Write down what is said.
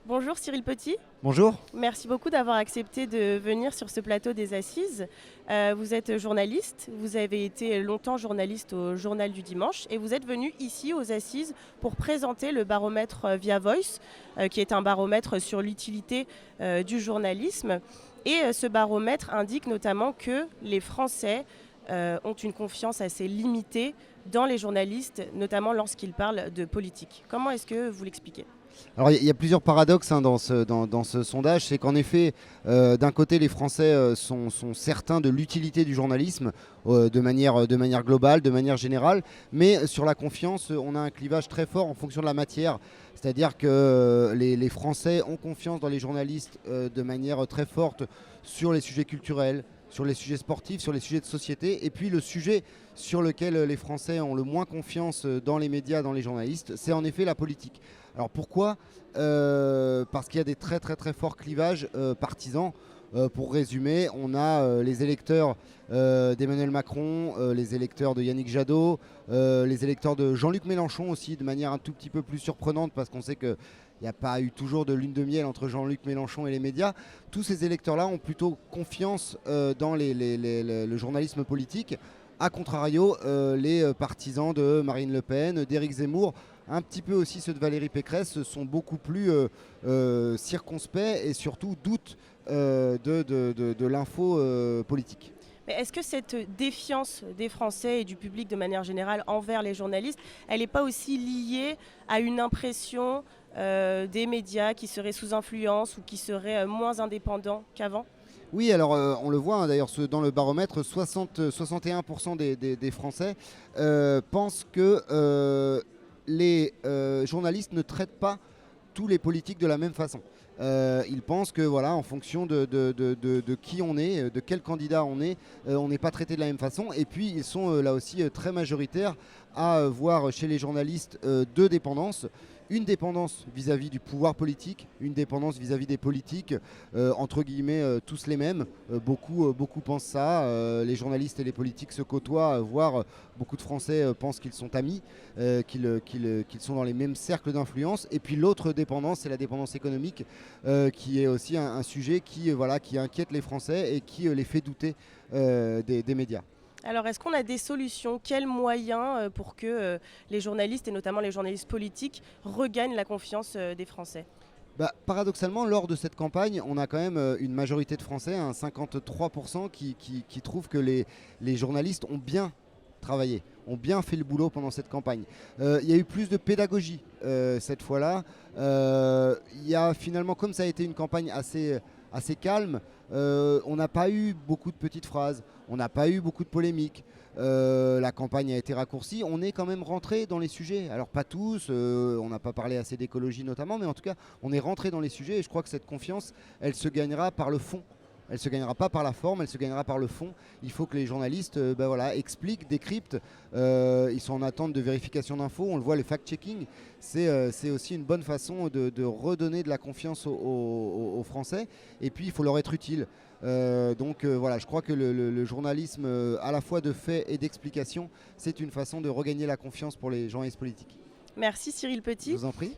Bonjour Cyril Petit, Bonjour. merci beaucoup d'avoir accepté de venir sur ce plateau des Assises. Vous êtes journaliste, vous avez été longtemps journaliste au Journal du Dimanche et vous êtes venu ici aux Assises pour présenter le baromètre Via Voice, qui est un baromètre sur l'utilité du journalisme. Et ce baromètre indique notamment que les Français ont une confiance assez limitée dans les journalistes, notamment lorsqu'ils parlent de politique. Comment est-ce que vous l'expliquez ? Alors il y a plusieurs paradoxes dans ce sondage. C'est qu'en effet, d'un côté, les Français sont certains de l'utilité du journalisme de manière globale, de manière générale. Mais sur la confiance, on a un clivage très fort en fonction de la matière. C'est-à-dire que les Français ont confiance dans les journalistes de manière très forte sur les sujets culturels, sur les sujets sportifs, sur les sujets de société. Et puis le sujet sur lequel les Français ont le moins confiance dans les médias, dans les journalistes, c'est en effet la politique. Alors pourquoi ? Parce qu'il y a des très très très forts clivages partisans. Pour résumer, on a les électeurs d'Emmanuel Macron, les électeurs de Yannick Jadot, les électeurs de Jean-Luc Mélenchon aussi, de manière un tout petit peu plus surprenante, parce qu'on sait qu'il n'y a pas eu toujours de lune de miel entre Jean-Luc Mélenchon et les médias. Tous ces électeurs-là ont plutôt confiance dans le journalisme politique. A contrario, les partisans de Marine Le Pen, d'Éric Zemmour, un petit peu aussi ceux de Valérie Pécresse, sont beaucoup plus circonspects et surtout doutent de l'info politique. Mais est-ce que cette défiance des Français et du public de manière générale envers les journalistes, elle n'est pas aussi liée à une impression des médias qui seraient sous influence ou qui seraient moins indépendants qu'avant ? Oui, alors on le voit hein, d'ailleurs dans le baromètre, 61% des Français pensent que les journalistes ne traitent pas tous les politiques de la même façon. Ils pensent que voilà, en fonction de qui on est, de quel candidat on n'est pas traité de la même façon. Et puis ils sont là aussi très majoritaires à voir chez les journalistes deux dépendances. Une dépendance vis-à-vis du pouvoir politique, une dépendance vis-à-vis des politiques, entre guillemets tous les mêmes. Beaucoup pensent ça. Les journalistes et les politiques se côtoient, voire beaucoup de Français pensent qu'ils sont amis, qu'ils sont dans les mêmes cercles d'influence. Et puis l'autre dépendance, c'est la dépendance économique, qui est aussi un sujet qui inquiète les Français et qui les fait douter des médias. Alors, est-ce qu'on a des solutions ? Quels moyens pour que les journalistes, et notamment les journalistes politiques, regagnent la confiance des Français ? Paradoxalement, lors de cette campagne, on a quand même une majorité de Français, 53%, qui trouvent que les journalistes ont bien travaillé, ont bien fait le boulot pendant cette campagne. Il y a eu plus de pédagogie cette fois-là. Il y a finalement, comme ça a été une campagne assez calme, on n'a pas eu beaucoup de petites phrases, on n'a pas eu beaucoup de polémiques. La campagne a été raccourcie, on est quand même rentré dans les sujets. Alors pas tous, on n'a pas parlé assez d'écologie notamment, mais en tout cas on est rentré dans les sujets et je crois que cette confiance, elle se gagnera par le fond. Elle ne se gagnera pas par la forme, elle se gagnera par le fond. Il faut que les journalistes expliquent, décryptent. Ils sont en attente de vérification d'infos. On le voit, le fact-checking, c'est aussi une bonne façon de redonner de la confiance aux Français. Et puis, il faut leur être utile. Je crois que le journalisme, à la fois de fait et d'explication, c'est une façon de regagner la confiance pour les journalistes politiques. Merci Cyril Petit. Je vous en prie.